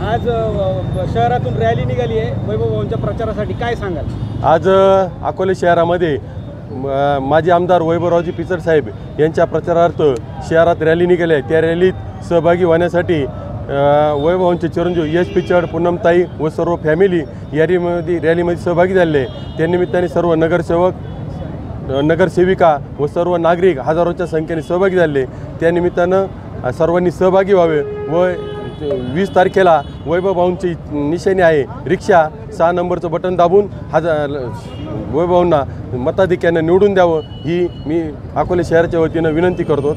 आज शहरातून रॅली निघाली आहे वैभव भाऊंच्या प्रचारासाठी, काय सांगाल? आज अकोले शहरामध्ये माजी आमदार वैभवरावजी पिचड साहेब यांच्या प्रचारार्थ शहरात रॅली निघाली आहे। त्या रॅलीत सहभागी होण्यासाठी वैभवांचे चिरंजीव यश पिचड, पूनमताई व सर्व फॅमिली या रॅलीमध्ये सहभागी झाले। त्यानिमित्ताने सर्व नगरसेवक, नगरसेविका व सर्व नागरिक हजारोच्या संख्येने सहभागी झाले। त्यानिमित्तानं सर्वांनी सहभागी व्हावे व 20 तारखेला वैभव भाऊंची निशाणी आहे रिक्षा, 6 नंबरचं बटन दाबून वैभवांना मताधिक्यानं निवडून द्यावं ही मी अकोले शहराच्या वतीनं विनंती करतो।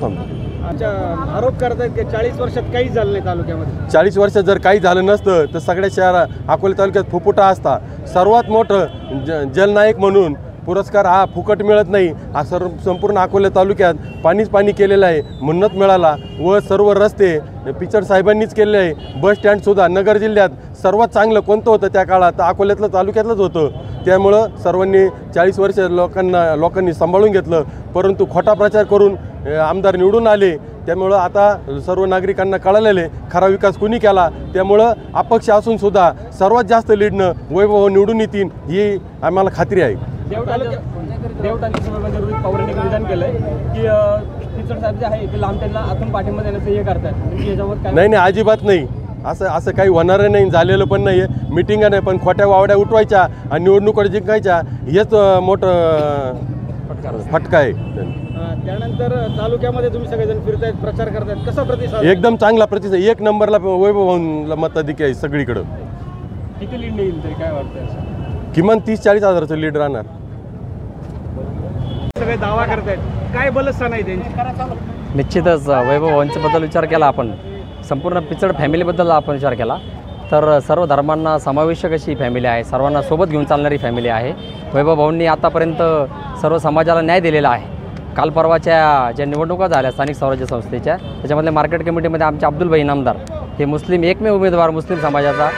आरोप करतात की 40 वर्षात काहीच झालं नाही तालुक्यामध्ये। 40 वर्षात जर काही झालं नसतं तर सगळ्या अकोले तालुक्यात फुफुटा असता। सर्वात मोठं जलनायक म्हणून पुरस्कार हा फुकट मिळत नाही, हा संपूर्ण अकोले तालुक्यात पाणी केलेलं आहे, मन्नत मिळाला व सर्व रस्ते पिचड साहेबांनीच केले आहे। बस स्टँडसुद्धा नगर जिल्ह्यात सर्वात चांगलं कोणतं होतं त्या काळात तर अकोल्यातलं तालुक्यातलंच होतं। त्यामुळं सर्वांनी 40 वर्ष लोकांनी सांभाळून घेतलं, परंतु खोटा प्रचार करून आमदार निवडून आले। त्यामुळं आता सर्व नागरिकांना कळालेले खरा विकास कुणी केला, त्यामुळं अपक्ष असूनसुद्धा सर्वात जास्त लीडनं वैभव निवडून येतील ही आम्हाला खात्री आहे। देवटांच्या सभागृहात रोहित पवारांनी विधान केलंय की पिचड साहेब जे आहे ते लांबटेंना आतून पाठिंबा देण्याचं हे करतात, याच्यावर नाही अजिबात नाही, असं काही होणार नाही, झालेलं पण नाही आहे। मिटिंगा नाही, पण खोट्या वावड्या उठवायच्या आणि निवडणुका जिंकायच्या हेच मोठं फटका आहे। त्यानंतर तालुक्यामध्ये तुम्ही सगळेजण फिरतायत, प्रचार करतायत, कसा प्रतिसाद? एकदम चांगला प्रतिसाद, 1 नंबरला वैभवला मताधिक्य आहे सगळीकडं। किती लीड येईल तरी काय वाटतं? किमान 30-40 हजाराचं लीड राहणार। सगळे दावा करतायत, काय बलस्थान आहे त्यांची? निश्चितच वैभव भाऊंच्याबद्दल विचार केला आपण, संपूर्ण पिचड फॅमिलीबद्दल आपण विचार केला तर सर्व धर्मांना समावेशक अशी फॅमिली आहे, सर्वांना सोबत घेऊन चालणारी फॅमिली आहे। वैभव भाऊंनी आतापर्यंत सर्व समाजाला न्याय दिलेला आहे। काल परवाच्या ज्या निवडणुका झाल्या स्थानिक स्वराज्य संस्थेच्या, त्याच्यामधल्या मार्केट कमिटीमध्ये आमचे अब्दुलभाई इनामदार हे मुस्लिम एकमेव उमेदवार मुस्लिम समाजाचा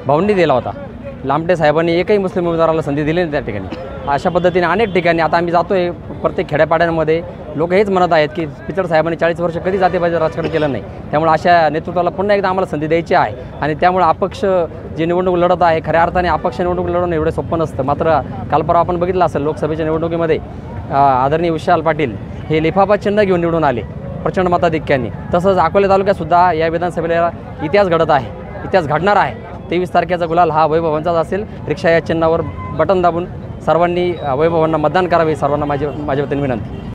भाऊंनी दिला होता। लांबटे साहेबांनी एकही मुस्लिम उमेदवाराला संधी दिली नाही त्या ठिकाणी। अशा पद्धतीने अनेक ठिकाणी आता आम्ही जातो आहे, प्रत्येक खेड्यापाड्यांमध्ये लोक हेच म्हणत आहेत की पिचड साहेबांनी 40 वर्ष कधी जातीपातीचं राजकारण केलं नाही, त्यामुळे अशा नेतृत्वाला पुन्हा एकदा आम्हाला संधी द्यायची आहे। आणि त्यामुळे अपक्ष जे निवडणूक लढत आहे, खऱ्या अर्थाने अपक्ष निवडणूक लढवणं एवढं सोपं नसतं। मात्र काल परवा आपण बघितलं असेल लोकसभेच्या निवडणुकीमध्ये आदरणीय विशाल पाटील हे लिफाफा चिन्ह घेऊन निवडून आले प्रचंड मताधिक्याने। तसंच अकोले तालुक्यातसुद्धा या विधानसभेला इतिहास घडत आहे, इतिहास घडणार आहे। 23 तारखेचा गुलाल हा वैभवांचाच असेल। रिक्षा या चिन्हावर बटन दाबून सर्वांनी वैभवांना मतदान करावे, सर्वांना माझ्या वतीने विनंती।